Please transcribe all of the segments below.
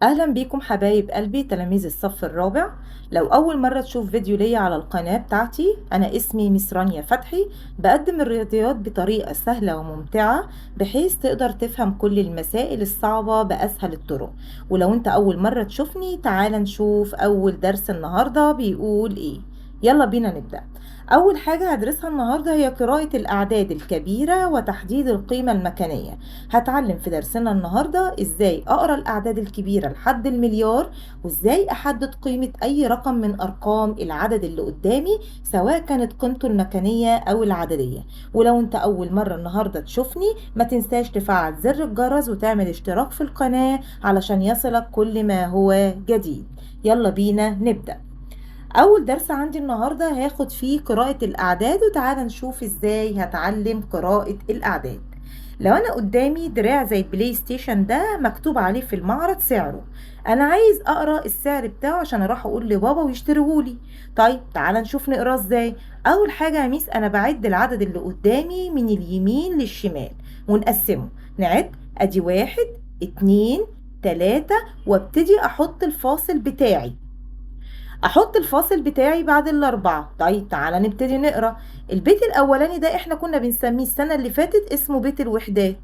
اهلا بيكم حبايب قلبي تلاميذ الصف الرابع. لو اول مرة تشوف فيديو ليا على القناة بتاعتي، انا اسمي مس رانيا فتحي. بقدم الرياضيات بطريقة سهلة وممتعة بحيث تقدر تفهم كل المسائل الصعبة باسهل الطرق. ولو انت اول مرة تشوفني، تعال نشوف اول درس النهاردة بيقول ايه. يلا بينا نبدأ. اول حاجة هدرسها النهاردة هي قراءة الاعداد الكبيرة وتحديد القيمة المكانية. هتعلم في درسنا النهاردة ازاي اقرا الاعداد الكبيرة لحد المليار، وازاي احدد قيمة اي رقم من ارقام العدد اللي قدامي، سواء كانت قيمته المكانية او العددية. ولو انت اول مرة النهاردة تشوفني، ما تنساش تفعل زر الجرس وتعمل اشتراك في القناة علشان يصلك كل ما هو جديد. يلا بينا نبدأ. اول درس عندي النهاردة هاخد فيه قراءة الاعداد، وتعالى نشوف ازاي هتعلم قراءة الاعداد. لو انا قدامي دراع زي البلاي ستيشن ده مكتوب عليه في المعرض سعره، انا عايز اقرا السعر بتاعه عشان اروح اقول لبابا ويشتريهولي. طيب تعالى نشوف نقراه ازاي. اول حاجة يا ميس انا بعد العدد اللي قدامي من اليمين للشمال ونقسمه. نعد، ادي 1 2 3، وابتدي احط الفاصل بتاعي. احط الفاصل بتاعي بعد الاربعة. طيب تعالى نبتدي نقرا. البيت الاولاني ده احنا كنا بنسميه السنة اللي فاتت اسمه بيت الوحدات،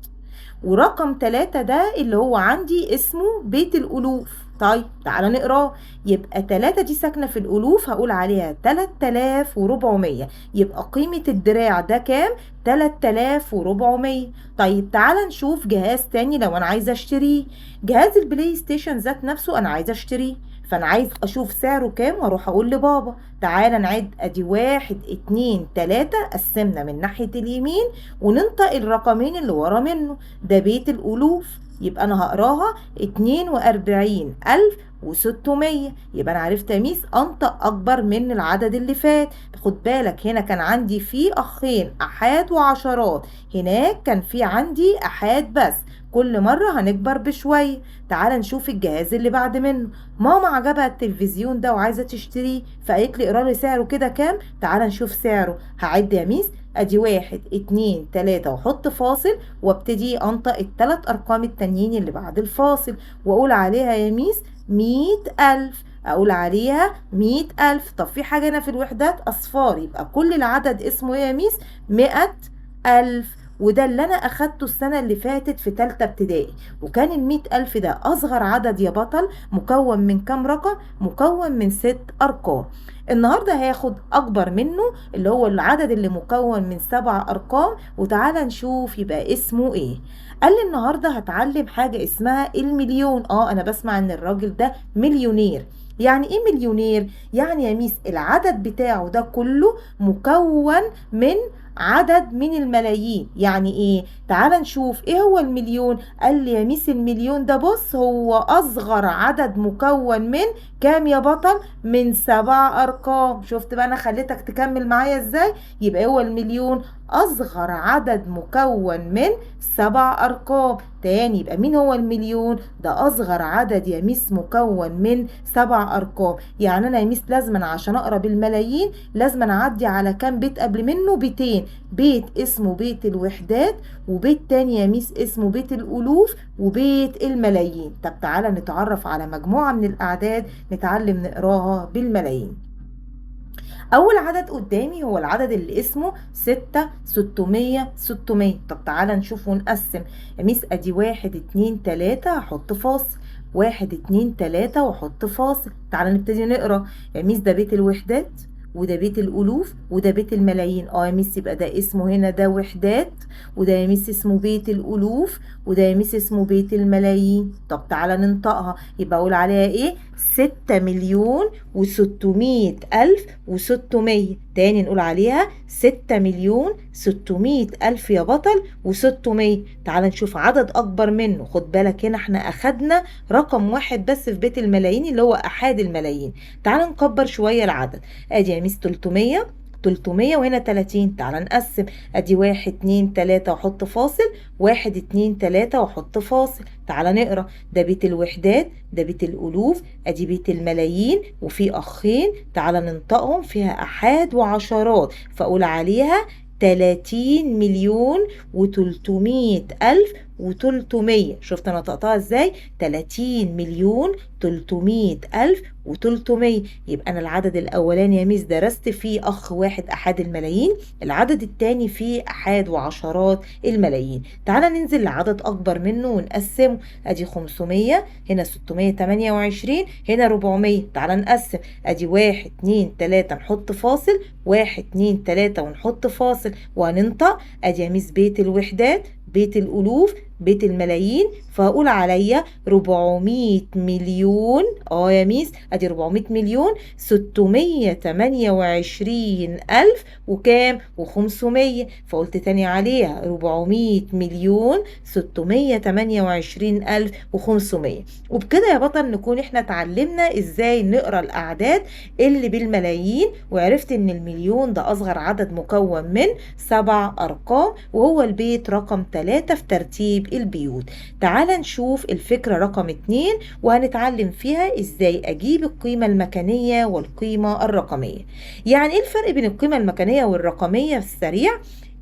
ورقم 3 ده اللي هو عندي اسمه بيت الالوف. طيب تعالى نقراه. يبقى 3 دي ساكنة في الالوف، هقول عليها 3400. يبقى قيمة الدراع ده كام؟ 3400. طيب تعالى نشوف جهاز تاني لو انا عايزة اشتريه. جهاز البلاي ستيشن ذات نفسه انا عايزة اشتريه، فانا عايز اشوف سعره كام واروح اقول لبابا. تعالى نعد، ادي 1 2 3، قسمنا من ناحية اليمين وننطق الرقمين اللي ورا منه. ده بيت الالوف، يبقى انا هقراها 42600. يبقى انا عرفت يا ميس انطق اكبر من العدد اللي فات. خد بالك هنا كان عندي فيه اخين احاد وعشرات، هناك كان في عندي احاد بس. كل مرة هنكبر بشوية. تعال نشوف الجهاز اللي بعد منه. ماما عجبها التلفزيون ده وعايزة تشتريه، فقالت لي اقرا لي سعره كده كام. تعال نشوف سعره. هعد يا ميس، ادي 1 2 3 واحط فاصل، وابتدي انطق الثلاث ارقام التانيين اللي بعد الفاصل، واقول عليها يا ميس 100,000. اقول عليها 100,000. طب في حاجة هنا في الوحدات اصفار، يبقى كل العدد اسمه ايه يا ميس؟ 100,000. وده اللي انا اخدته السنة اللي فاتت في تالتة ابتدائي. وكان ال100,000 ده اصغر عدد يا بطل، مكون من كام رقم؟ مكون من 6 ارقام. النهاردة هاخد اكبر منه اللي هو العدد اللي مكون من 7 ارقام، وتعالى نشوف يبقى اسمه ايه. قال لي النهاردة هتعلم حاجة اسمها المليون. انا بسمع ان الراجل ده مليونير. يعني ايه مليونير؟ يعني يا ميس العدد بتاعه ده كله مكون من عدد من الملايين. يعني ايه؟ تعال نشوف ايه هو المليون. قال لي يا ميس المليون ده بص هو اصغر عدد مكون من كام يا بطل؟ من 7 ارقام. شفت بقى انا خليتك تكمل معايا ازاي؟ يبقى هو المليون اصغر عدد مكون من 7 ارقام. تاني، يبقى مين هو المليون؟ ده اصغر عدد يا ميس مكون من 7 ارقام. يعني انا يا ميس لازم عشان اقرا بالملايين لازم اعدي على كام بيت قبل منه؟ بيتين. بيت اسمه بيت الوحدات، وبيت تاني يا ميس اسمه بيت الالوف، وبيت الملايين. طب تعالى نتعرف على مجموعة من الاعداد نتعلم نقراها بالملايين. اول عدد قدامي هو العدد اللي اسمه 600. طب تعالى نشوف ونقسم. يا ميس ادي 1 2 3 هحط فاصل، 1 2 3 واحط فاصل. تعالى نبتدي نقرا. يا ميس ده بيت الوحدات، وده بيت الالوف، وده بيت الملايين. يا ميس يبقى ده اسمه هنا ده وحدات، وده يا ميس اسمه بيت الالوف، وده يا ميس اسمه بيت الملايين. طب تعالى ننطقها. يبقى اقول عليها ايه؟ 6,600,000 و600. تاني نقول عليها 6,600,000 يا بطل و600. تعال نشوف عدد اكبر منه. خد بالك هنا احنا اخدنا رقم واحد بس في بيت الملايين اللي هو احاد الملايين. تعال نكبر شوية العدد. ادي يا ميس 300 وهنا 30. تعال نقسم. ادي 1 2 3 واحط فاصل، 1 2 3 واحط فاصل. تعال نقرا. ده بيت الوحدات، ده بيت الالوف، ادي بيت الملايين، وفي اخين تعال ننطقهم فيها احاد وعشرات، فاقول عليها 30,300,000 و300. شفت انا نطقتها ازاي؟ 30,300,000 و300. يبقى انا العدد الاولاني يا ميس درست فيه اخ واحد احاد الملايين، العدد التاني فيه احاد وعشرات الملايين. تعالى ننزل لعدد اكبر منه ونقسمه. ادي 500، هنا 628، هنا 400. تعالى نقسم. ادي 1 2 3 نحط فاصل، 1 2 3 ونحط فاصل وهننطق. ادي يا ميس بيت الوحدات، بيت الالوف، بيت الملايين، فهقول عليا 400 مليون. يا ميس ادي 400 مليون 628 الف وكام و500. فقلت تاني عليها 400 مليون 628 الف و500. وبكده يا بطل نكون احنا اتعلمنا ازاي نقرا الاعداد اللي بالملايين، وعرفت ان المليون ده اصغر عدد مكون من 7 ارقام، وهو البيت رقم 3 في ترتيب البيوت. تعال نشوف الفكرة رقم 2 وهنتعلم فيها ازاي اجيب القيمة المكانية والقيمة الرقمية. يعني ايه الفرق بين القيمة المكانية والرقمية في السريع؟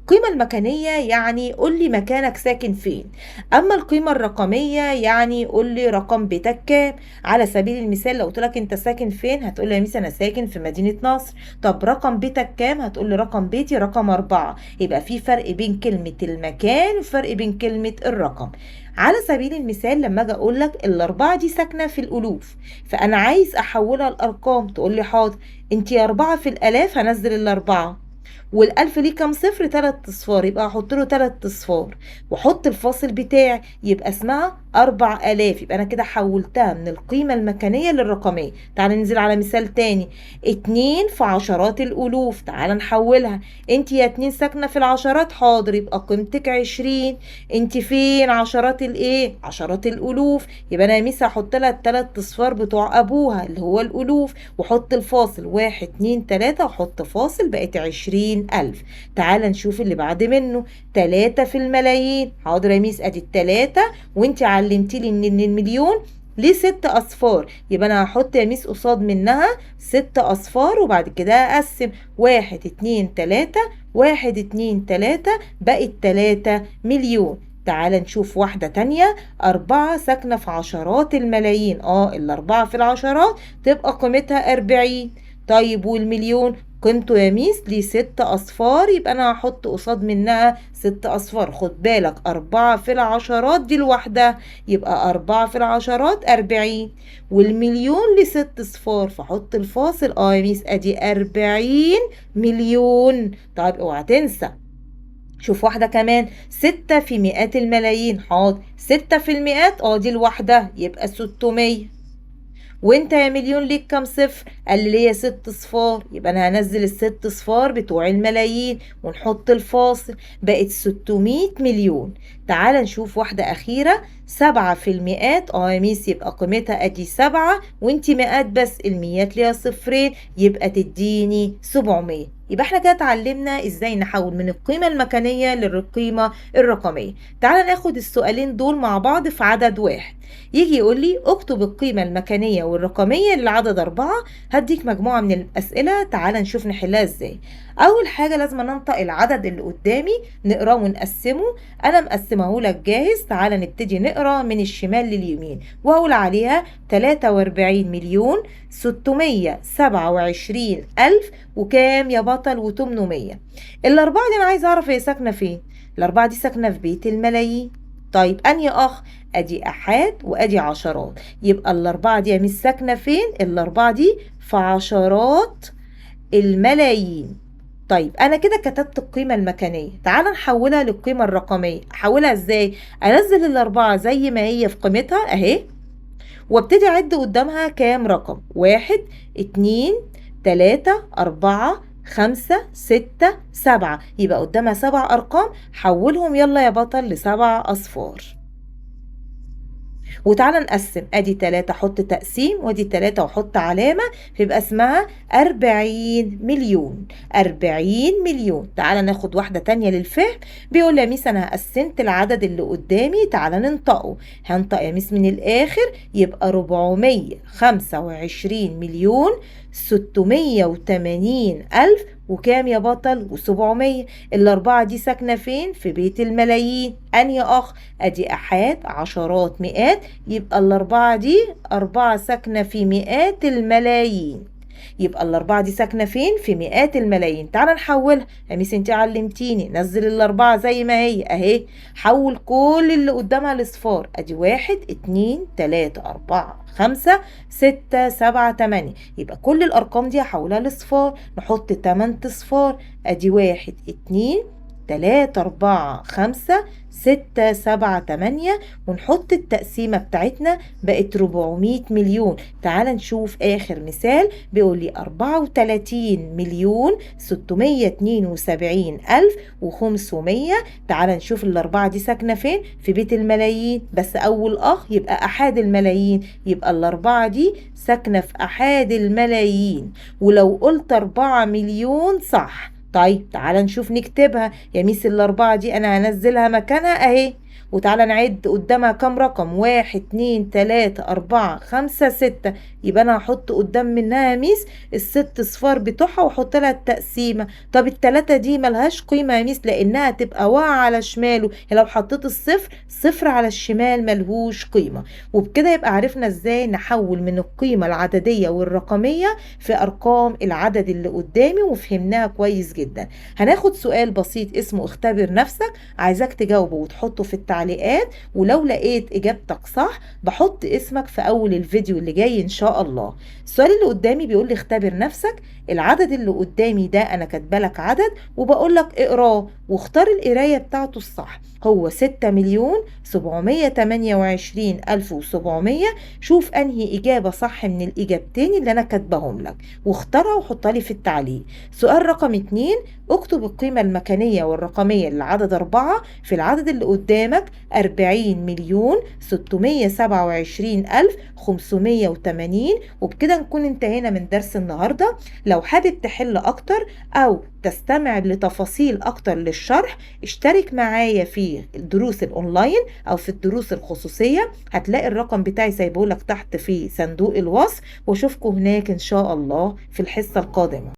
القيمة المكانية يعني قول لي مكانك ساكن فين، اما القيمة الرقمية يعني قول لي رقم بيتك كام. على سبيل المثال لو قلت لك انت ساكن فين هتقول لي يا ميس انا ساكن في مدينة نصر. طب رقم بيتك كام؟ هتقول لي رقم بيتي رقم 4. يبقى في فرق بين كلمة المكان وفرق بين كلمة الرقم. على سبيل المثال لما اجي اقول لك الاربعه دي ساكنه في الالوف، فانا عايز احولها لارقام، تقول لي حاضر. انتي 4 في الالاف، هنزل الاربعه، والالف ليه كام صفر؟ 3 اصفار، يبقى هحط له 3 اصفار واحط الفاصل بتاعي، يبقى اسمها 4000. يبقى انا كده حولتها من القيمه المكانيه للرقميه. تعال ننزل على مثال تاني. 2 في عشرات الالوف، تعال نحولها. انت يا 2 ساكنه في العشرات، حاضر، يبقى قيمتك 20. انت فين؟ عشرات الايه؟ عشرات الالوف. يبقى انا يا ميس هحط لها ال3 اصفار بتوع ابوها اللي هو الالوف، واحط الفاصل 1 2 3 واحط فاصل، بقت 20,000. تعال نشوف اللي بعد منه. 3 في الملايين، حاضر يا ميس ادي ال3، وانت علمتي لي ان المليون ليه 6 اصفار، يبقى انا هحط يا ميس قصاد منها 6 اصفار، وبعد كده اقسم 1 2 3 1 2 3 بقت 3 مليون. تعال نشوف واحدة تانية. 4 ساكنة في عشرات الملايين، الاربعة في العشرات تبقى قيمتها 40. طيب والمليون قيمته يا ميس ليه 6 اصفار، يبقى انا هحط قصاد منها 6 اصفار. خد بالك 4 في العشرات دي لوحدها، يبقى 4 في العشرات 40، والمليون ليه 6 اصفار، فحط الفاصل. يا ميس ادي 40 مليون. طيب اوعى تنسى، شوف واحدة كمان. 6 في مئات الملايين، حاضر، 6 في المئات دي لوحدها يبقى 600. وانت يا مليون ليك كام صفر؟ قال لي ليا 6 صفار، يبقى انا هنزل ال6 صفار بتوع الملايين ونحط الفاصل، بقت 600 مليون. تعال نشوف واحدة أخيرة. 7 في المئات، يا ميس يبقى قيمتها ادي 7، وانتي مئات بس، الميات ليها صفرين، يبقى تديني 700. يبقى احنا كده اتعلمنا ازاي نحول من القيمة المكانية للقيمة الرقمية. تعال ناخد السؤالين دول مع بعض في عدد واحد. يجي يقول لي اكتب القيمة المكانية والرقمية للعدد 4. هديك مجموعة من الأسئلة، تعال نشوف نحلها ازاي. أول حاجة لازم ننطق العدد اللي قدامي، نقراه ونقسمه. أنا مقسمه لك جاهز. تعال نبتدي نقرا من الشمال لليمين، وأقول عليها 43 مليون 627 ألف وكام يا بطل؟ و800. الأربعة دي أنا عايزة أعرف هي ساكنة فين. الأربعة دي ساكنة في بيت الملايين. طيب أنهي أخ؟ ادي احاد وادي عشرات، يبقى الاربعه دي يا ميس ساكنه فين؟ الاربعه دي في عشرات الملايين. طيب انا كده كتبت القيمه المكانيه. تعال نحولها للقيمه الرقميه. احولها ازاي؟ انزل الاربعه زي ما هي في قيمتها اهي، وابتدي اعد قدامها كام رقم. 1 2 3 4 5 6 7، يبقى قدامها 7 ارقام. حولهم يلا يا بطل ل7 اصفار. وتعالى نقسم. ادي 3 احط تقسيم، وادي 3 واحط علامة، فيبقى اسمها 40 مليون. 40 مليون. تعالى ناخد واحدة تانية للفهم. بيقول لي يا ميس انا قسمت العدد اللي قدامي، تعالى ننطقه. هنطق يا ميس من الاخر، يبقى 425 مليون 680 ألف وكام يا بطل و700. الأربعة دي ساكنة فين؟ في بيت الملايين. أنهي أخ؟ أدي أحاد عشرات مئات، يبقى الأربعة دي أربعة ساكنة في مئات الملايين. يبقى الأربعة دي ساكنة فين؟ في مئات الملايين. تعالى نحولها يا ميس، انتي علمتيني نزل الأربعة زي ما هي أهي. حول كل اللي قدامها لصفار. أدي 1 2 3 4 5 6 7 8. يبقى كل الأرقام دي هحولها لصفار. نحط 8 صفار. أدي 1 2 3 4 5 6 7 8. ونحط التقسيمة بتاعتنا بقت 400 مليون. تعال نشوف آخر مثال. بيقول لي 34,672,500. تعال نشوف الأربعة دي ساكنة فين؟ في بيت الملايين، بس أول أخ يبقى أحاد الملايين، يبقى الأربعة دي ساكنة في أحاد الملايين. ولو قلت 4 مليون صح. طيب تعال نشوف نكتبها يا ميس. الأربعة دي أنا هنزلها مكانها أهي، وتعالى نعد قدامها كام رقم. 1 2 3 4 5 6. يبقى انا هحط قدام منها يا ميس الست صفار بتوعها واحط لها التقسيمه. طب التلاته دي ملهاش قيمه يا ميس لانها تبقى واقعه على شماله. لو حطيت الصفر، صفر على الشمال ملهوش قيمه. وبكده يبقى عرفنا ازاي نحول من القيمه العدديه والرقميه في ارقام العدد اللي قدامي، وفهمناها كويس جدا. هناخد سؤال بسيط اسمه اختبر نفسك، عايزاك تجاوبه وتحطه في التعليقات، ولو لقيت اجابتك صح بحط اسمك في اول الفيديو اللي جاي ان شاء الله. السؤال اللي قدامي بيقول لي اختبر نفسك. العدد اللي قدامي ده انا كاتبالك عدد وبقول لك اقراه واختار القرايه بتاعته الصح. هو 6,728,700. شوف انهي اجابه صح من الاجابتين اللي انا كاتباهم لك واختارها وحطها لي في التعليق. سؤال رقم 2. اكتب القيمه المكانيه والرقميه للعدد 4 في العدد اللي قدامك. 40,627,580. وبكده نكون انتهينا من درس النهارده. لو حابب تحل اكتر او تستمع لتفاصيل اكتر للشرح، اشترك معايا في الدروس الاونلاين او في الدروس الخصوصيه. هتلاقي الرقم بتاعي سايبهولك تحت في صندوق الوصف، واشوفكم هناك ان شاء الله في الحصه القادمه.